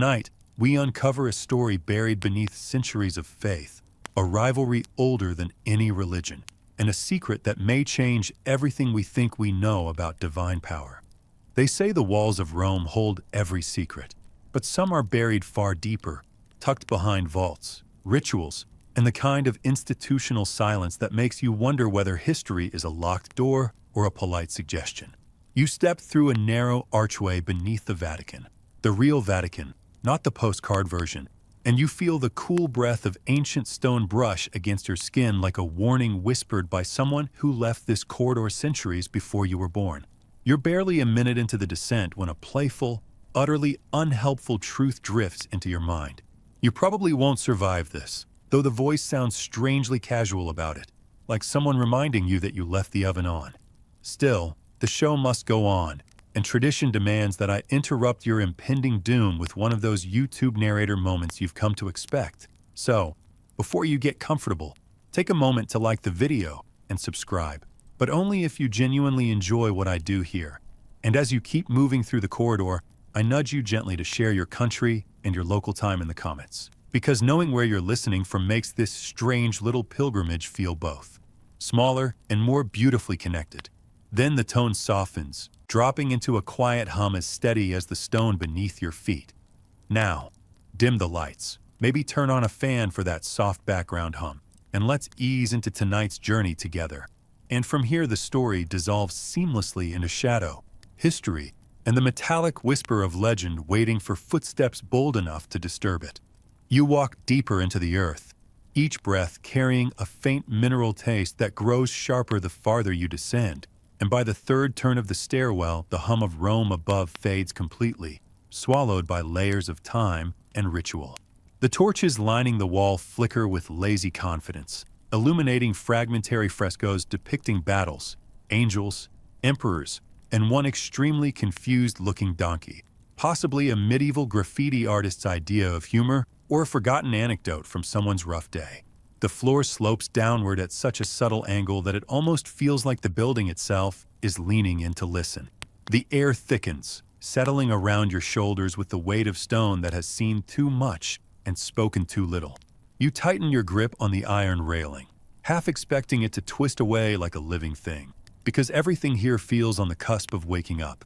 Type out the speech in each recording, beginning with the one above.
Tonight, we uncover a story buried beneath centuries of faith, a rivalry older than any religion, and a secret that may change everything we think we know about divine power. They say the walls of Rome hold every secret, but some are buried far deeper, tucked behind vaults, rituals, and the kind of institutional silence that makes you wonder whether history is a locked door or a polite suggestion. You step through a narrow archway beneath the Vatican, the real Vatican, not the postcard version, and you feel the cool breath of ancient stone brush against your skin like a warning whispered by someone who left this corridor centuries before you were born. You're barely a minute into the descent when a playful, utterly unhelpful truth drifts into your mind. You probably won't survive this, though the voice sounds strangely casual about it, like someone reminding you that you left the oven on. Still, the show must go on, and tradition demands that I interrupt your impending doom with one of those YouTube narrator moments you've come to expect. So, before you get comfortable, take a moment to like the video and subscribe, but only if you genuinely enjoy what I do here. And as you keep moving through the corridor, I nudge you gently to share your country and your local time in the comments, because knowing where you're listening from makes this strange little pilgrimage feel both smaller and more beautifully connected. Then the tone softens, dropping into a quiet hum as steady as the stone beneath your feet. Now, dim the lights, maybe turn on a fan for that soft background hum, and let's ease into tonight's journey together. And from here the story dissolves seamlessly into shadow, history, and the metallic whisper of legend waiting for footsteps bold enough to disturb it. You walk deeper into the earth, each breath carrying a faint mineral taste that grows sharper the farther you descend, and by the third turn of the stairwell, the hum of Rome above fades completely, swallowed by layers of time and ritual. The torches lining the wall flicker with lazy confidence, illuminating fragmentary frescoes depicting battles, angels, emperors, and one extremely confused-looking donkey, possibly a medieval graffiti artist's idea of humor or a forgotten anecdote from someone's rough day. The floor slopes downward at such a subtle angle that it almost feels like the building itself is leaning in to listen. The air thickens, settling around your shoulders with the weight of stone that has seen too much and spoken too little. You tighten your grip on the iron railing, half expecting it to twist away like a living thing, because everything here feels on the cusp of waking up.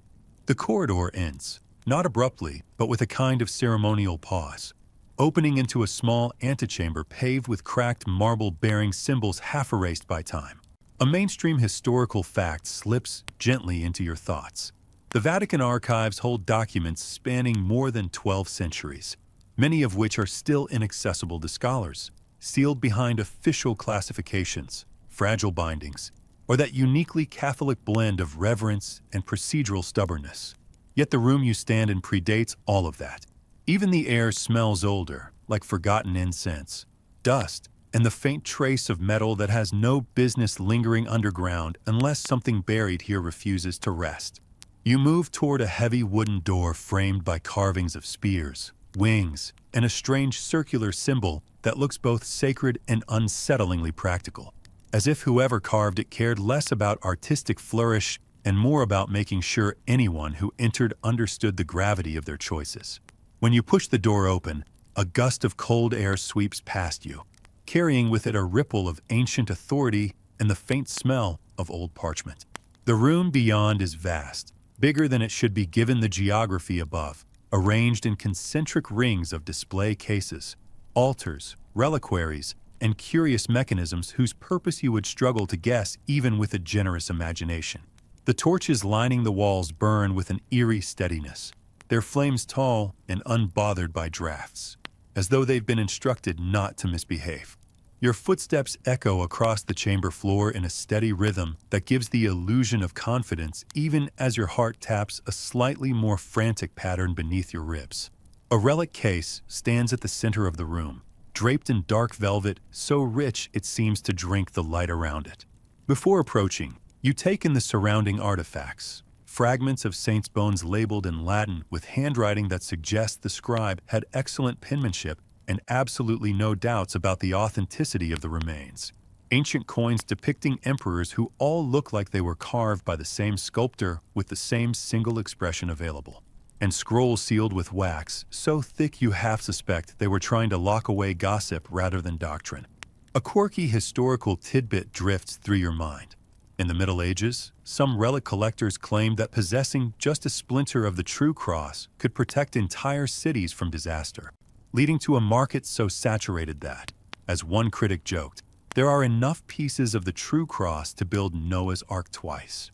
The corridor ends, not abruptly, but with a kind of ceremonial pause, opening into a small antechamber paved with cracked marble bearing symbols half erased by time. A mainstream historical fact slips gently into your thoughts. The Vatican archives hold documents spanning more than 12 centuries, many of which are still inaccessible to scholars, sealed behind official classifications, fragile bindings, or that uniquely Catholic blend of reverence and procedural stubbornness. Yet the room you stand in predates all of that. Even the air smells older, like forgotten incense, dust, and the faint trace of metal that has no business lingering underground unless something buried here refuses to rest. You move toward a heavy wooden door framed by carvings of spears, wings, and a strange circular symbol that looks both sacred and unsettlingly practical, as if whoever carved it cared less about artistic flourish and more about making sure anyone who entered understood the gravity of their choices. When you push the door open, a gust of cold air sweeps past you, carrying with it a ripple of ancient authority and the faint smell of old parchment. The room beyond is vast, bigger than it should be given the geography above, arranged in concentric rings of display cases, altars, reliquaries, and curious mechanisms whose purpose you would struggle to guess even with a generous imagination. The torches lining the walls burn with an eerie steadiness, their flames tall and unbothered by drafts, as though they've been instructed not to misbehave. Your footsteps echo across the chamber floor in a steady rhythm that gives the illusion of confidence even as your heart taps a slightly more frantic pattern beneath your ribs. A relic case stands at the center of the room, draped in dark velvet so rich it seems to drink the light around it. Before approaching, you take in the surrounding artifacts, fragments of saints' bones labeled in Latin with handwriting that suggests the scribe had excellent penmanship and absolutely no doubts about the authenticity of the remains. Ancient coins depicting emperors who all look like they were carved by the same sculptor with the same single expression available. and scrolls sealed with wax, so thick you half suspect they were trying to lock away gossip rather than doctrine. A quirky historical tidbit drifts through your mind. In the Middle Ages, some relic collectors claimed that possessing just a splinter of the true cross could protect entire cities from disaster, leading to a market so saturated that, as one critic joked, there are enough pieces of the true cross to build Noah's Ark twice.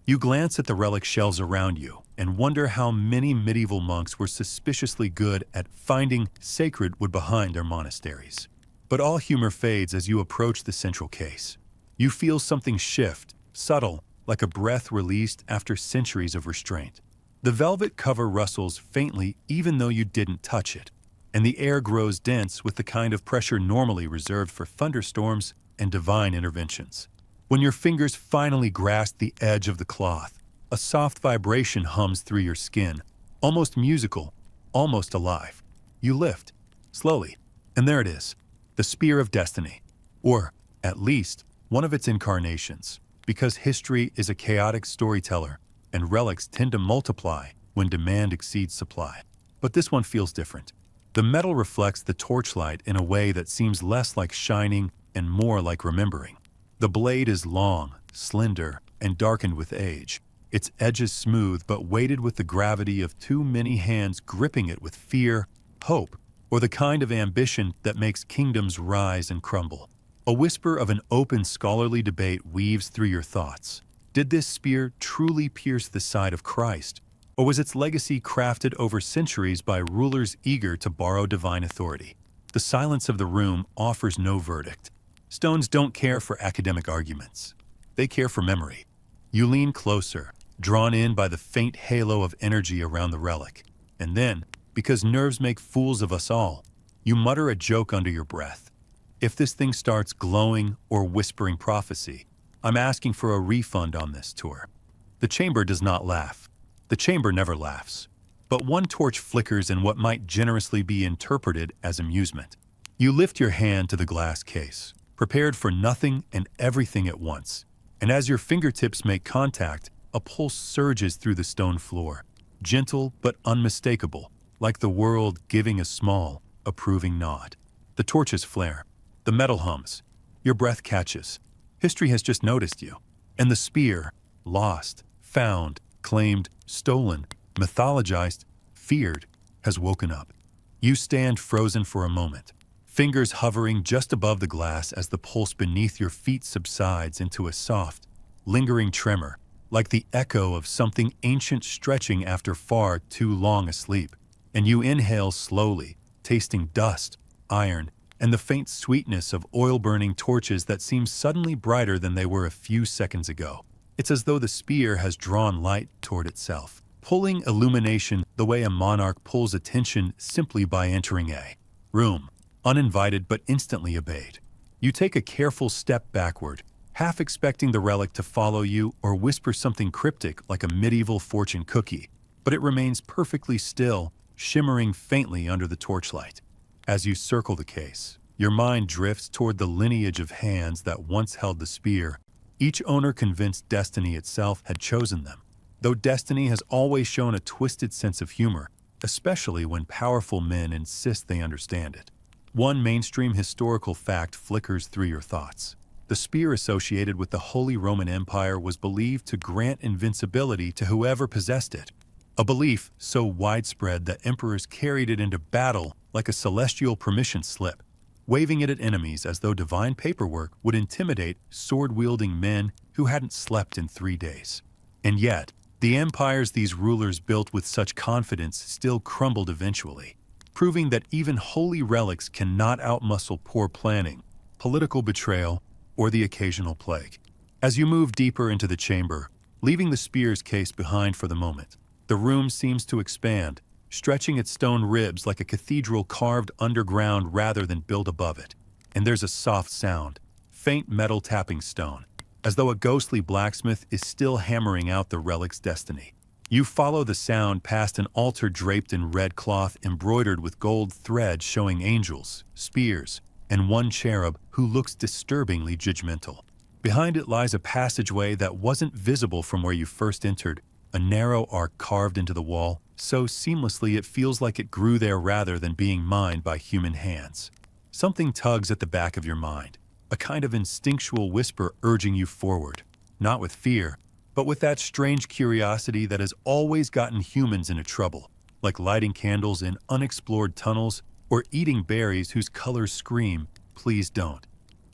You glance at the relic shelves around you and wonder how many medieval monks were suspiciously good at finding sacred wood behind their monasteries. But all humor fades as you approach the central case. You feel something shift, subtle, like a breath released after centuries of restraint. The velvet cover rustles faintly even though you didn't touch it, and the air grows dense with the kind of pressure normally reserved for thunderstorms and divine interventions. When your fingers finally grasp the edge of the cloth, a soft vibration hums through your skin, almost musical, almost alive. You lift, slowly, and there it is, the Spear of Destiny, or, at least, one of its incarnations, because history is a chaotic storyteller and relics tend to multiply when demand exceeds supply. But this one feels different. The metal reflects the torchlight in a way that seems less like shining and more like remembering. The blade is long, slender, and darkened with age, its edges smooth but weighted with the gravity of too many hands gripping it with fear, hope, or the kind of ambition that makes kingdoms rise and crumble. A whisper of an open scholarly debate weaves through your thoughts. Did this spear truly pierce the side of Christ? Or was its legacy crafted over centuries by rulers eager to borrow divine authority? The silence of the room offers no verdict. Stones don't care for academic arguments. They care for memory. You lean closer, drawn in by the faint halo of energy around the relic. And then, because nerves make fools of us all, you mutter a joke under your breath. If this thing starts glowing or whispering prophecy, I'm asking for a refund on this tour. The chamber does not laugh. The chamber never laughs. But one torch flickers in what might generously be interpreted as amusement. You lift your hand to the glass case, prepared for nothing and everything at once. And as your fingertips make contact, a pulse surges through the stone floor, gentle but unmistakable, like the world giving a small, approving nod. The torches flare. The metal hums. Your breath catches. History has just noticed you. And the spear, lost, found, claimed, stolen, mythologized, feared, has woken up. You stand frozen for a moment, fingers hovering just above the glass as the pulse beneath your feet subsides into a soft, lingering tremor, like the echo of something ancient stretching after far too long a sleep. And you inhale slowly, tasting dust, iron, and the faint sweetness of oil-burning torches that seem suddenly brighter than they were a few seconds ago. It's as though the spear has drawn light toward itself, pulling illumination the way a monarch pulls attention simply by entering a room, uninvited but instantly obeyed. You take a careful step backward, half expecting the relic to follow you or whisper something cryptic like a medieval fortune cookie, but it remains perfectly still, shimmering faintly under the torchlight. As you circle the case, your mind drifts toward the lineage of hands that once held the spear, each owner convinced destiny itself had chosen them, though destiny has always shown a twisted sense of humor, especially when powerful men insist they understand it. One mainstream historical fact flickers through your thoughts. The spear associated with the Holy Roman Empire was believed to grant invincibility to whoever possessed it, a belief so widespread that emperors carried it into battle like a celestial permission slip, waving it at enemies as though divine paperwork would intimidate sword-wielding men who hadn't slept in 3 days. And yet, the empires these rulers built with such confidence still crumbled eventually, proving that even holy relics cannot outmuscle poor planning, political betrayal, or the occasional plague. As you move deeper into the chamber, leaving the spear's case behind for the moment, the room seems to expand, stretching its stone ribs like a cathedral carved underground rather than built above it. And there's a soft sound, faint metal tapping stone, as though a ghostly blacksmith is still hammering out the relic's destiny. You follow the sound past an altar draped in red cloth embroidered with gold thread showing angels, spears, and one cherub who looks disturbingly judgmental. Behind it lies a passageway that wasn't visible from where you first entered, a narrow arc carved into the wall, so seamlessly it feels like it grew there rather than being mined by human hands. Something tugs at the back of your mind, a kind of instinctual whisper urging you forward, not with fear, but with that strange curiosity that has always gotten humans into trouble, like lighting candles in unexplored tunnels or eating berries whose colors scream, "Please don't."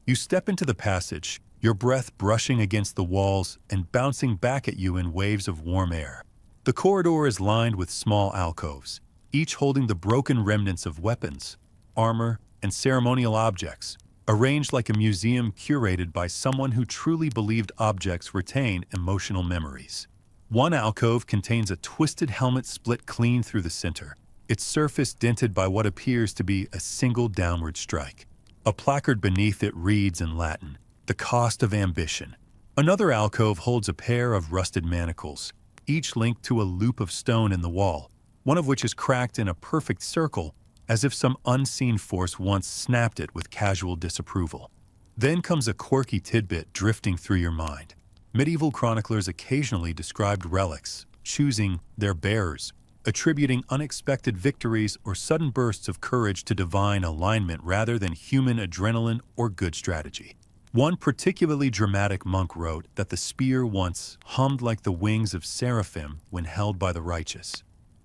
You step into the passage, your breath brushing against the walls and bouncing back at you in waves of warm air. The corridor is lined with small alcoves, each holding the broken remnants of weapons, armor, and ceremonial objects, arranged like a museum curated by someone who truly believed objects retain emotional memories. One alcove contains a twisted helmet split clean through the center, its surface dented by what appears to be a single downward strike. A placard beneath it reads in Latin, "The cost of ambition." Another alcove holds a pair of rusted manacles, each linked to a loop of stone in the wall, one of which is cracked in a perfect circle, as if some unseen force once snapped it with casual disapproval. Then comes a quirky tidbit drifting through your mind. Medieval chroniclers occasionally described relics, choosing their bearers, attributing unexpected victories or sudden bursts of courage to divine alignment rather than human adrenaline or good strategy. One particularly dramatic monk wrote that the spear once hummed like the wings of seraphim when held by the righteous.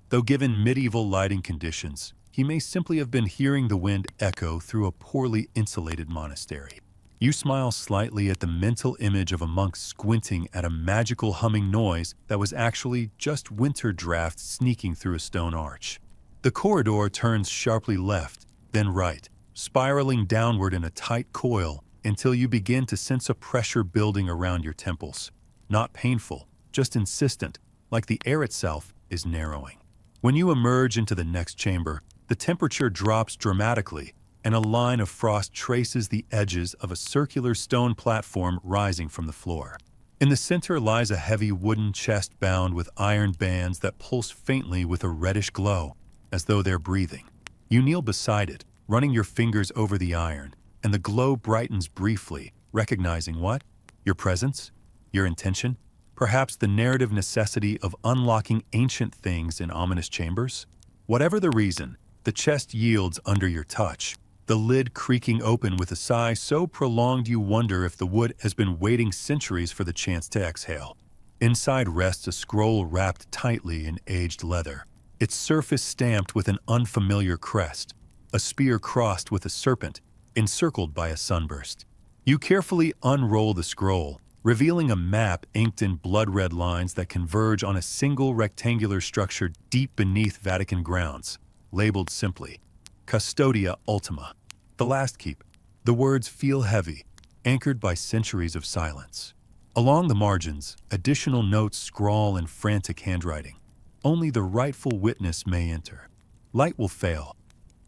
Though given medieval lighting conditions, he may simply have been hearing the wind echo through a poorly insulated monastery. You smile slightly at the mental image of a monk squinting at a magical humming noise that was actually just winter drafts sneaking through a stone arch. The corridor turns sharply left, then right, spiraling downward in a tight coil until you begin to sense a pressure building around your temples. Not painful, just insistent, like the air itself is narrowing. When you emerge into the next chamber, the temperature drops dramatically, and a line of frost traces the edges of a circular stone platform rising from the floor. In the center lies a heavy wooden chest bound with iron bands that pulse faintly with a reddish glow, as though they're breathing. You kneel beside it, running your fingers over the iron, and the glow brightens briefly, recognizing what? Your presence? Your intention? Perhaps the narrative necessity of unlocking ancient things in ominous chambers? Whatever the reason, the chest yields under your touch, the lid creaking open with a sigh so prolonged you wonder if the wood has been waiting centuries for the chance to exhale. Inside rests a scroll wrapped tightly in aged leather, its surface stamped with an unfamiliar crest, a spear crossed with a serpent, encircled by a sunburst. You carefully unroll the scroll, revealing a map inked in blood-red lines that converge on a single rectangular structure deep beneath Vatican grounds, labeled simply, Custodia Ultima, the last keep. The words feel heavy, anchored by centuries of silence. Along the margins, additional notes scrawl in frantic handwriting. Only the rightful witness may enter. Light will fail.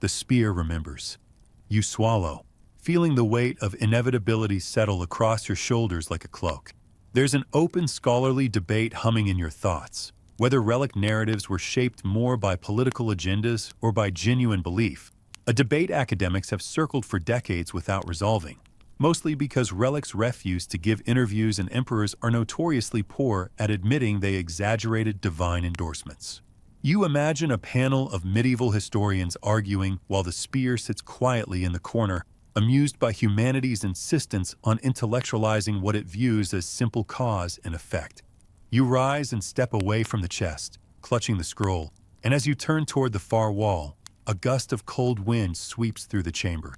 The spear remembers. You swallow, feeling the weight of inevitability settle across your shoulders like a cloak. There's an open scholarly debate humming in your thoughts, whether relic narratives were shaped more by political agendas or by genuine belief. A debate academics have circled for decades without resolving, mostly because relics refuse to give interviews and emperors are notoriously poor at admitting they exaggerated divine endorsements. You imagine a panel of medieval historians arguing while the spear sits quietly in the corner, amused by humanity's insistence on intellectualizing what it views as simple cause and effect. You rise and step away from the chest, clutching the scroll, and as you turn toward the far wall, a gust of cold wind sweeps through the chamber.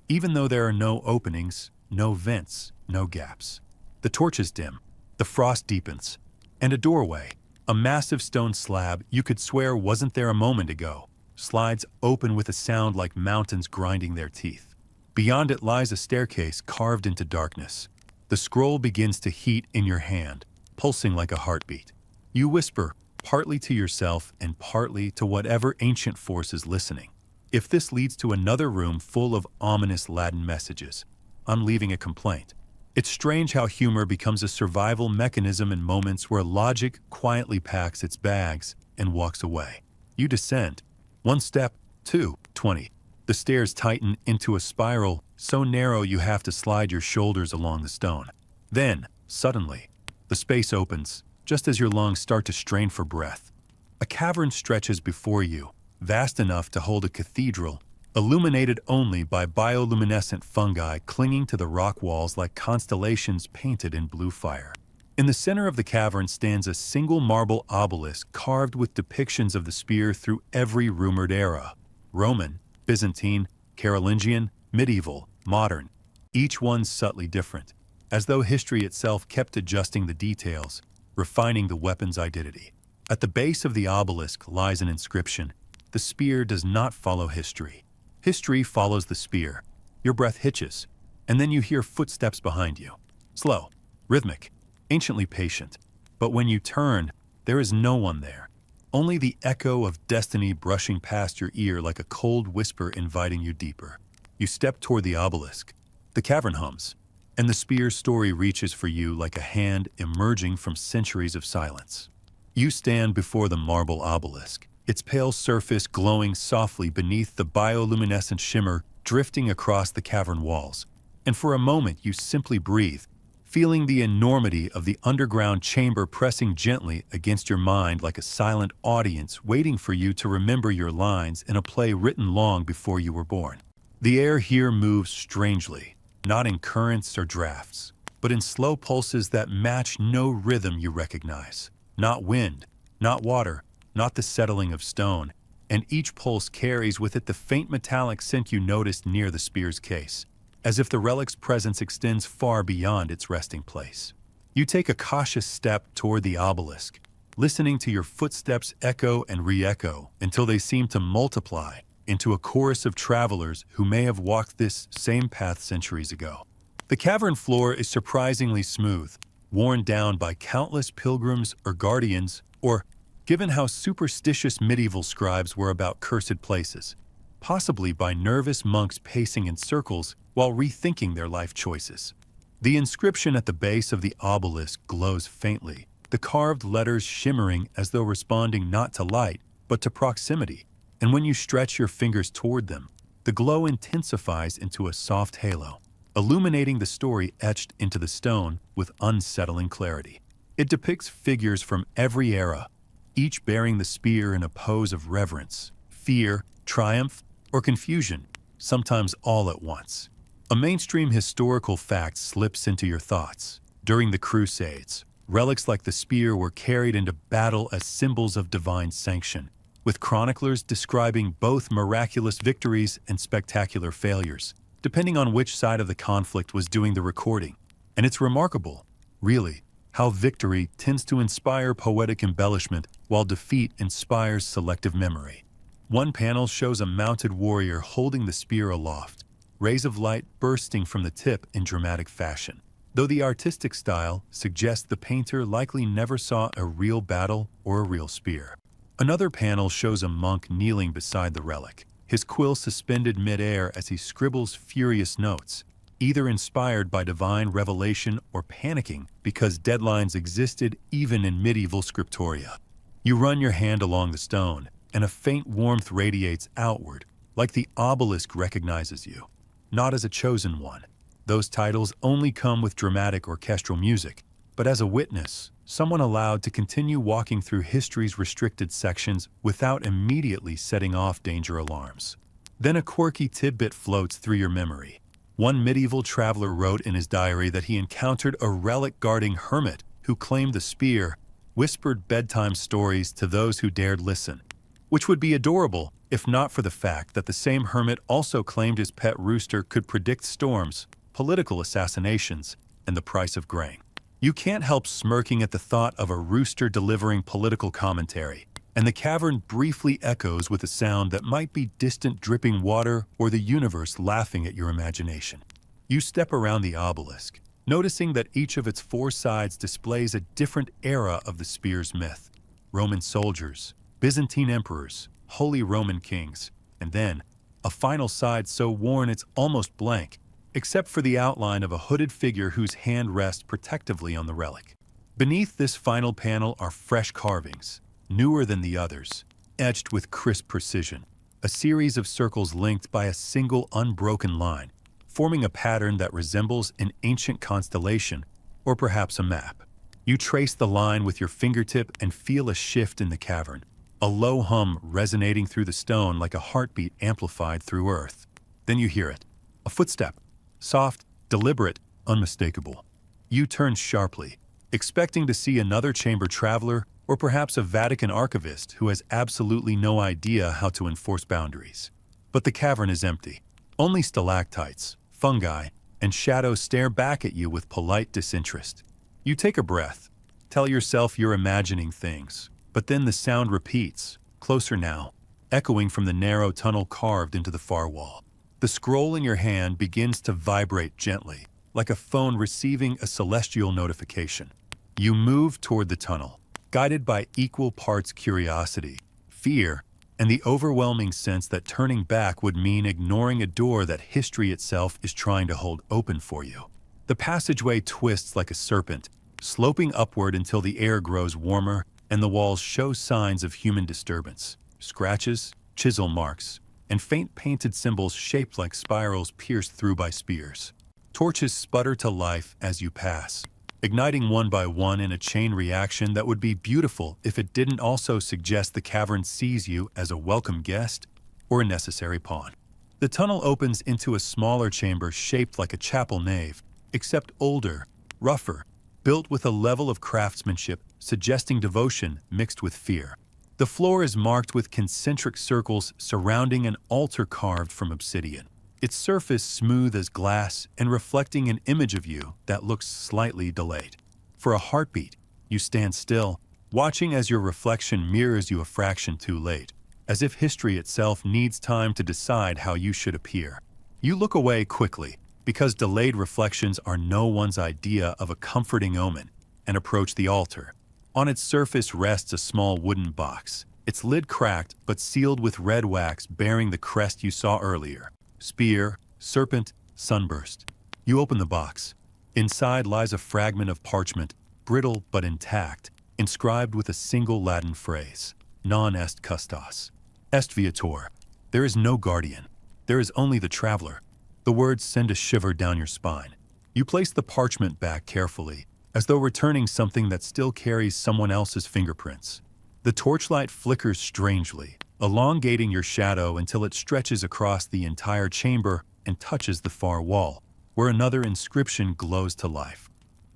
Even though there are no openings, no vents, no gaps. The torches dim, the frost deepens, and a doorway, a massive stone slab you could swear wasn't there a moment ago, slides open with a sound like mountains grinding their teeth. Beyond it lies a staircase carved into darkness. The scroll begins to heat in your hand, pulsing like a heartbeat. You whisper, partly to yourself and partly to whatever ancient force is listening. If this leads to another room full of ominous Latin messages, I'm leaving a complaint. It's strange how humor becomes a survival mechanism in moments where logic quietly packs its bags and walks away. You descend. 1 step, 2, 20. The stairs tighten into a spiral so narrow you have to slide your shoulders along the stone. Then, suddenly, the space opens, just as your lungs start to strain for breath. A cavern stretches before you, vast enough to hold a cathedral, illuminated only by bioluminescent fungi clinging to the rock walls like constellations painted in blue fire. In the center of the cavern stands a single marble obelisk carved with depictions of the spear through every rumored era: Roman, Byzantine, Carolingian, medieval, modern, each one subtly different, as though history itself kept adjusting the details, refining the weapon's identity. At the base of the obelisk lies an inscription: "The spear does not follow history. History follows the spear." Your breath hitches, and then you hear footsteps behind you. Slow, rhythmic, anciently patient. But when you turn, there is no one there. Only the echo of destiny brushing past your ear like a cold whisper inviting you deeper. You step toward the obelisk. The cavern hums, and the spear's story reaches for you like a hand emerging from centuries of silence. You stand before the marble obelisk, its pale surface glowing softly beneath the bioluminescent shimmer drifting across the cavern walls. And for a moment you simply breathe, feeling the enormity of the underground chamber pressing gently against your mind like a silent audience waiting for you to remember your lines in a play written long before you were born. The air here moves strangely, not in currents or drafts, but in slow pulses that match no rhythm you recognize. Not wind, not water, not the settling of stone, and each pulse carries with it the faint metallic scent you noticed near the spear's case, as if the relic's presence extends far beyond its resting place. You take a cautious step toward the obelisk, listening to your footsteps echo and re-echo until they seem to multiply into a chorus of travelers who may have walked this same path centuries ago. The cavern floor is surprisingly smooth, worn down by countless pilgrims or guardians, or, given how superstitious medieval scribes were about cursed places, possibly by nervous monks pacing in circles while rethinking their life choices. The inscription at the base of the obelisk glows faintly, the carved letters shimmering as though responding not to light, but to proximity. And when you stretch your fingers toward them, the glow intensifies into a soft halo, illuminating the story etched into the stone with unsettling clarity. It depicts figures from every era, each bearing the spear in a pose of reverence, fear, triumph, or confusion, sometimes all at once. A mainstream historical fact slips into your thoughts. During the Crusades, relics like the spear were carried into battle as symbols of divine sanction, with chroniclers describing both miraculous victories and spectacular failures, depending on which side of the conflict was doing the recording. And it's remarkable, really, how victory tends to inspire poetic embellishment while defeat inspires selective memory. One panel shows a mounted warrior holding the spear aloft, rays of light bursting from the tip in dramatic fashion, though the artistic style suggests the painter likely never saw a real battle or a real spear. Another panel shows a monk kneeling beside the relic, his quill suspended mid-air as he scribbles furious notes, either inspired by divine revelation or panicking because deadlines existed even in medieval scriptoria. You run your hand along the stone, and a faint warmth radiates outward, like the obelisk recognizes you, not as a chosen one. Those titles only come with dramatic orchestral music, but as a witness, someone allowed to continue walking through history's restricted sections without immediately setting off danger alarms. Then a quirky tidbit floats through your memory. One medieval traveler wrote in his diary that he encountered a relic-guarding hermit who claimed the spear, whispered bedtime stories to those who dared listen, which would be adorable if not for the fact that the same hermit also claimed his pet rooster could predict storms, political assassinations, and the price of grain. You can't help smirking at the thought of a rooster delivering political commentary, and the cavern briefly echoes with a sound that might be distant dripping water or the universe laughing at your imagination. You step around the obelisk, noticing that each of its four sides displays a different era of the spear's myth: Roman soldiers, Byzantine emperors, Holy Roman kings, and then a final side so worn it's almost blank, except for the outline of a hooded figure whose hand rests protectively on the relic. Beneath this final panel are fresh carvings, newer than the others, etched with crisp precision, a series of circles linked by a single unbroken line, forming a pattern that resembles an ancient constellation or perhaps a map. You trace the line with your fingertip and feel a shift in the cavern, a low hum resonating through the stone like a heartbeat amplified through earth. Then you hear it. A footstep. Soft, deliberate, unmistakable. You turn sharply, expecting to see another chamber traveler or perhaps a Vatican archivist who has absolutely no idea how to enforce boundaries. But the cavern is empty. Only stalactites, fungi, and shadows stare back at you with polite disinterest. You take a breath, tell yourself you're imagining things, but then the sound repeats, closer now, echoing from the narrow tunnel carved into the far wall. The scroll in your hand begins to vibrate gently, like a phone receiving a celestial notification. You move toward the tunnel, guided by equal parts curiosity, fear, and the overwhelming sense that turning back would mean ignoring a door that history itself is trying to hold open for you. The passageway twists like a serpent, sloping upward until the air grows warmer and the walls show signs of human disturbance. Scratches, chisel marks, and faint painted symbols shaped like spirals pierced through by spears. Torches sputter to life as you pass, igniting one by one in a chain reaction that would be beautiful if it didn't also suggest the cavern sees you as a welcome guest or a necessary pawn. The tunnel opens into a smaller chamber shaped like a chapel nave, except older, rougher, built with a level of craftsmanship suggesting devotion mixed with fear. The floor is marked with concentric circles surrounding an altar carved from obsidian, its surface smooth as glass and reflecting an image of you that looks slightly delayed. For a heartbeat, you stand still, watching as your reflection mirrors you a fraction too late, as if history itself needs time to decide how you should appear. You look away quickly, because delayed reflections are no one's idea of a comforting omen, and approach the altar. On its surface rests a small wooden box, its lid cracked but sealed with red wax bearing the crest you saw earlier. Spear, serpent, sunburst. You open the box. Inside lies a fragment of parchment, brittle but intact, inscribed with a single Latin phrase, non est custos. Est viator. There is no guardian. There is only the traveler. The words send a shiver down your spine. You place the parchment back carefully, as though returning something that still carries someone else's fingerprints. The torchlight flickers strangely, elongating your shadow until it stretches across the entire chamber and touches the far wall, where another inscription glows to life.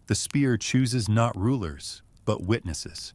The spear chooses not rulers, but witnesses.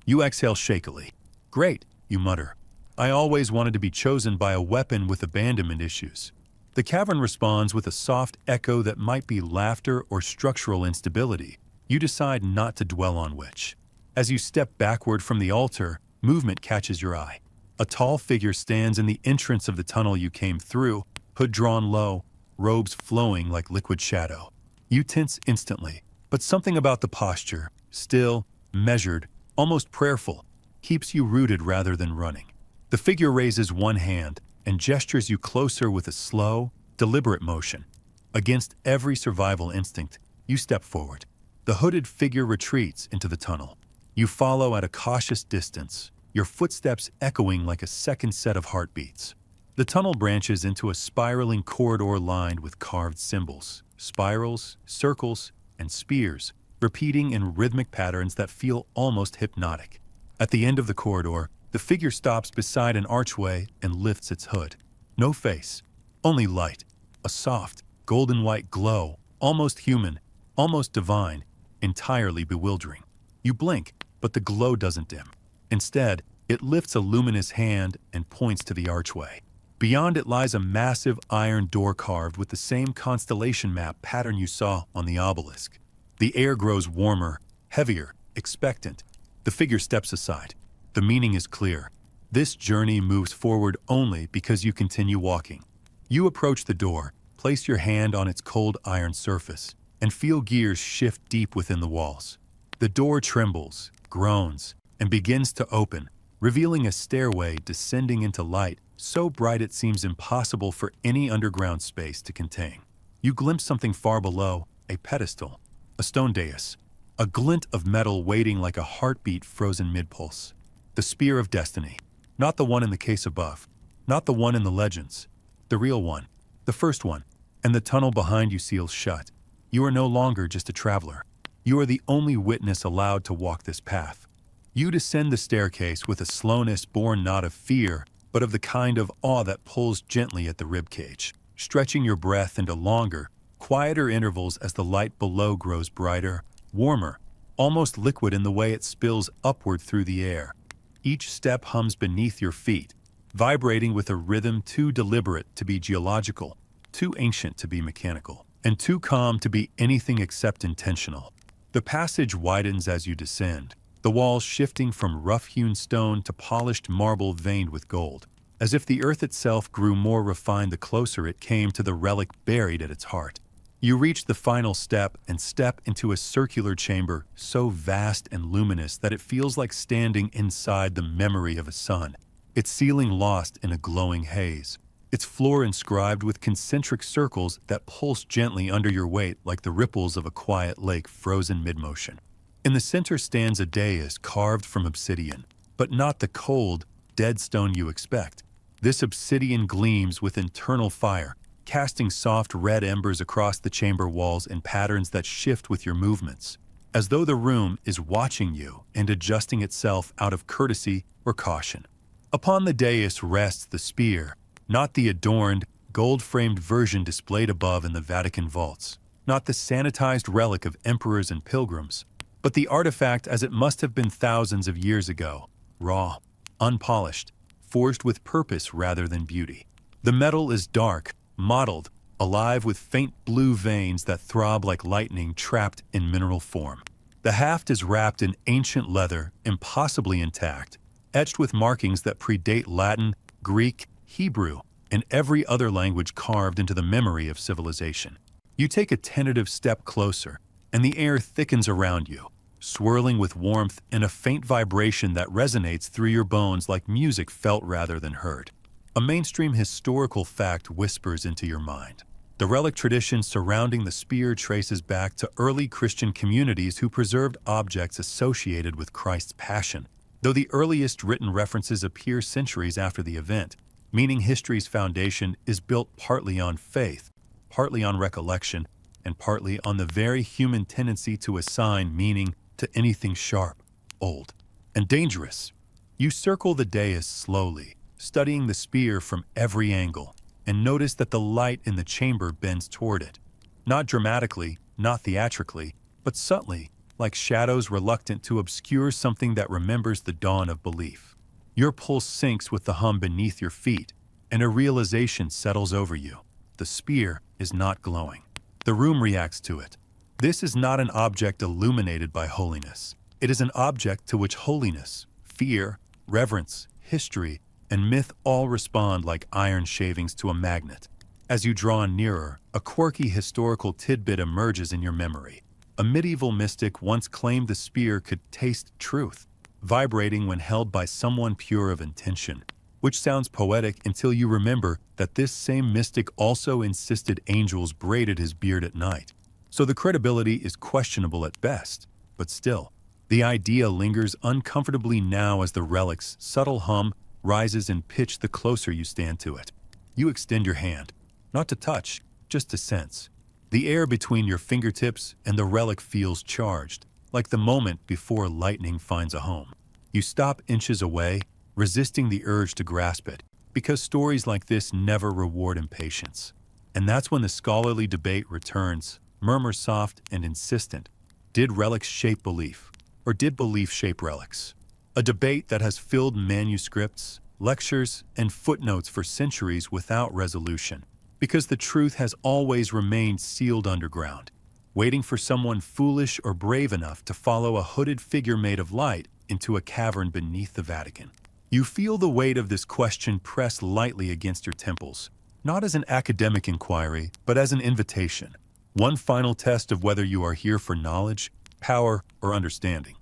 You exhale shakily. Great, you mutter. I always wanted to be chosen by a weapon with abandonment issues. The cavern responds with a soft echo that might be laughter or structural instability. You decide not to dwell on which. As you step backward from the altar, movement catches your eye. A tall figure stands in the entrance of the tunnel you came through, hood drawn low, robes flowing like liquid shadow. You tense instantly, but something about the posture, still, measured, almost prayerful, keeps you rooted rather than running. The figure raises one hand and gestures you closer with a slow, deliberate motion. Against every survival instinct, you step forward. The hooded figure retreats into the tunnel. You follow at a cautious distance, your footsteps echoing like a second set of heartbeats. The tunnel branches into a spiraling corridor lined with carved symbols, spirals, circles, and spears, repeating in rhythmic patterns that feel almost hypnotic. At the end of the corridor, the figure stops beside an archway and lifts its hood. No face, only light, a soft, golden-white glow, almost human, almost divine, entirely bewildering. You blink, but the glow doesn't dim. Instead, it lifts a luminous hand and points to the archway. Beyond it lies a massive iron door carved with the same constellation map pattern you saw on the obelisk. The air grows warmer, heavier, expectant. The figure steps aside. The meaning is clear. This journey moves forward only because you continue walking. You approach the door, place your hand on its cold iron surface, and feel gears shift deep within the walls. The door trembles, groans, and begins to open, revealing a stairway descending into light so bright it seems impossible for any underground space to contain. You glimpse something far below, a pedestal, a stone dais, a glint of metal waiting like a heartbeat frozen mid-pulse. The spear of destiny, not the one in the case above, not the one in the legends, the real one, the first one, and the tunnel behind you seals shut. You are no longer just a traveler. You are the only witness allowed to walk this path. You descend the staircase with a slowness born not of fear, but of the kind of awe that pulls gently at the ribcage, stretching your breath into longer, quieter intervals as the light below grows brighter, warmer, almost liquid in the way it spills upward through the air. Each step hums beneath your feet, vibrating with a rhythm too deliberate to be geological, too ancient to be mechanical, and too calm to be anything except intentional. The passage widens as you descend, the walls shifting from rough-hewn stone to polished marble veined with gold, as if the earth itself grew more refined the closer it came to the relic buried at its heart. You reach the final step and step into a circular chamber so vast and luminous that it feels like standing inside the memory of a sun, its ceiling lost in a glowing haze, its floor inscribed with concentric circles that pulse gently under your weight like the ripples of a quiet lake frozen mid-motion. In the center stands a dais carved from obsidian, but not the cold, dead stone you expect. This obsidian gleams with internal fire, casting soft red embers across the chamber walls in patterns that shift with your movements, as though the room is watching you and adjusting itself out of courtesy or caution. Upon the dais rests the spear, not the adorned, gold-framed version displayed above in the Vatican vaults, not the sanitized relic of emperors and pilgrims, but the artifact as it must have been thousands of years ago, raw, unpolished, forged with purpose rather than beauty. The metal is dark, mottled, alive with faint blue veins that throb like lightning trapped in mineral form. The haft is wrapped in ancient leather, impossibly intact, etched with markings that predate Latin, Greek, Hebrew, and every other language carved into the memory of civilization. You take a tentative step closer, and the air thickens around you, swirling with warmth and a faint vibration that resonates through your bones like music felt rather than heard. A mainstream historical fact whispers into your mind. The relic tradition surrounding the spear traces back to early Christian communities who preserved objects associated with Christ's passion, though the earliest written references appear centuries after the event, meaning history's foundation is built partly on faith, partly on recollection, and partly on the very human tendency to assign meaning to anything sharp, old, and dangerous. You circle the dais slowly, studying the spear from every angle, and notice that the light in the chamber bends toward it. Not dramatically, not theatrically, but subtly, like shadows reluctant to obscure something that remembers the dawn of belief. Your pulse sinks with the hum beneath your feet, and a realization settles over you. The spear is not glowing. The room reacts to it. This is not an object illuminated by holiness. It is an object to which holiness, fear, reverence, history, and myth all respond like iron shavings to a magnet. As you draw nearer, a quirky historical tidbit emerges in your memory. A medieval mystic once claimed the spear could taste truth, vibrating when held by someone pure of intention, which sounds poetic until you remember that this same mystic also insisted angels braided his beard at night. So the credibility is questionable at best, but still, the idea lingers uncomfortably now as the relic's subtle hum rises in pitch the closer you stand to it. You extend your hand, not to touch, just to sense. The air between your fingertips and the relic feels charged, like the moment before lightning finds a home. You stop inches away, resisting the urge to grasp it, because stories like this never reward impatience. And that's when the scholarly debate returns, murmur soft and insistent. Did relics shape belief, or did belief shape relics? A debate that has filled manuscripts, lectures, and footnotes for centuries without resolution, because the truth has always remained sealed underground, waiting for someone foolish or brave enough to follow a hooded figure made of light into a cavern beneath the Vatican. You feel the weight of this question press lightly against your temples, not as an academic inquiry, but as an invitation, one final test of whether you are here for knowledge, power, or understanding.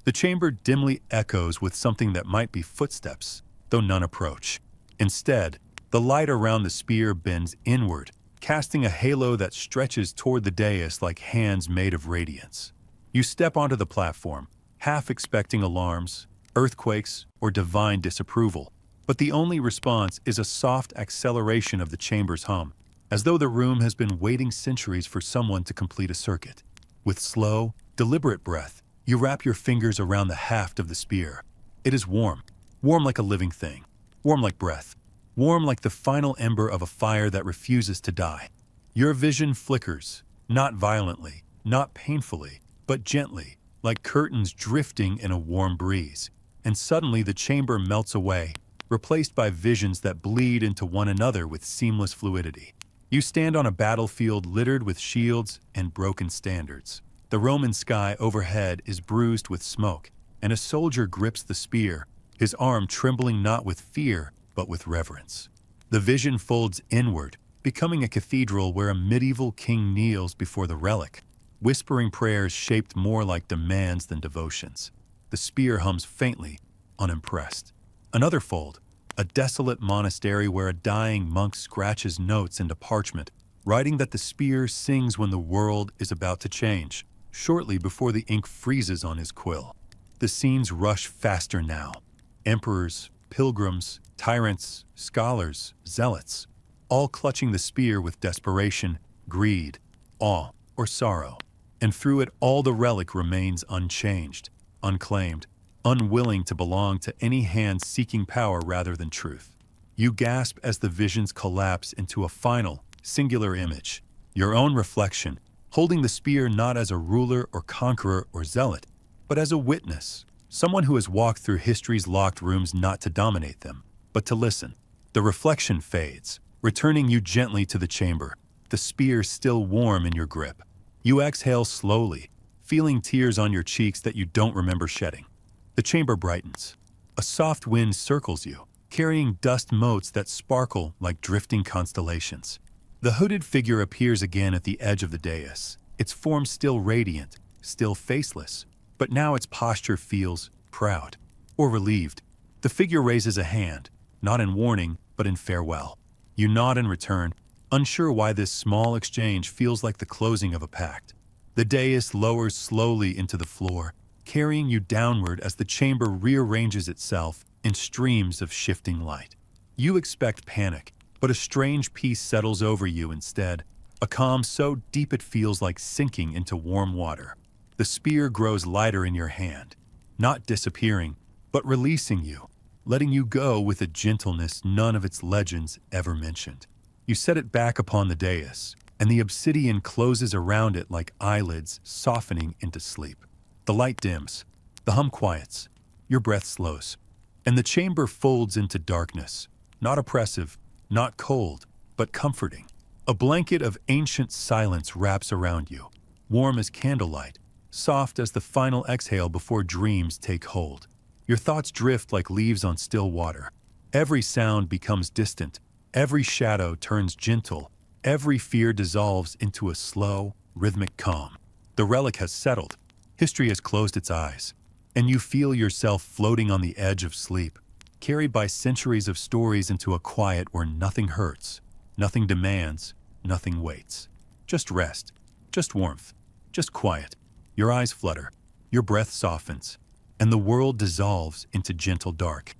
The chamber dimly echoes with something that might be footsteps, though none approach. Instead, the light around the spear bends inward, casting a halo that stretches toward the dais like hands made of radiance. You step onto the platform, half expecting alarms, earthquakes, or divine disapproval, but the only response is a soft acceleration of the chamber's hum, as though the room has been waiting centuries for someone to complete a circuit. With slow, deliberate breath, You wrap your fingers around the haft of the spear. It is warm, warm like a living thing, warm like breath, warm like the final ember of a fire that refuses to die. Your vision flickers, not violently, not painfully, but gently, like curtains drifting in a warm breeze. And suddenly the chamber melts away, replaced by visions that bleed into one another with seamless fluidity. You stand on a battlefield littered with shields and broken standards. The Roman sky overhead is bruised with smoke, and a soldier grips the spear, his arm trembling not with fear, but with reverence. The vision folds inward, becoming a cathedral where a medieval king kneels before the relic, whispering prayers shaped more like demands than devotions. The spear hums faintly, unimpressed. Another fold, a desolate monastery where a dying monk scratches notes into parchment, writing that the spear sings when the world is about to change, shortly before the ink freezes on his quill. The scenes rush faster now. Emperors, pilgrims, tyrants, scholars, zealots, all clutching the spear with desperation, greed, awe, or sorrow. And through it all the relic remains unchanged, unclaimed, unwilling to belong to any hand seeking power rather than truth. You gasp as the visions collapse into a final, singular image, your own reflection, holding the spear not as a ruler or conqueror or zealot, but as a witness, someone who has walked through history's locked rooms not to dominate them, but to listen. The reflection fades, returning you gently to the chamber, the spear still warm in your grip. You exhale slowly, feeling tears on your cheeks that you don't remember shedding. The chamber brightens. A soft wind circles you, carrying dust motes that sparkle like drifting constellations. The hooded figure appears again at the edge of the dais, its form still radiant, still faceless, but now its posture feels proud or relieved. The figure raises a hand, not in warning, but in farewell. You nod in return, unsure why this small exchange feels like the closing of a pact. The dais lowers slowly into the floor, carrying you downward as the chamber rearranges itself in streams of shifting light. You expect panic, but a strange peace settles over you instead, a calm so deep it feels like sinking into warm water. The spear grows lighter in your hand, not disappearing, but releasing you, letting you go with a gentleness none of its legends ever mentioned. You set it back upon the dais, and the obsidian closes around it like eyelids softening into sleep. The light dims, the hum quiets, your breath slows, and the chamber folds into darkness, not oppressive, not cold, but comforting. A blanket of ancient silence wraps around you, warm as candlelight, soft as the final exhale before dreams take hold. Your thoughts drift like leaves on still water. Every sound becomes distant, every shadow turns gentle, every fear dissolves into a slow, rhythmic calm. The relic has settled, history has closed its eyes, and you feel yourself floating on the edge of sleep, carried by centuries of stories into a quiet where nothing hurts, nothing demands, nothing waits. Just rest, just warmth, just quiet. Your eyes flutter, your breath softens, and the world dissolves into gentle dark.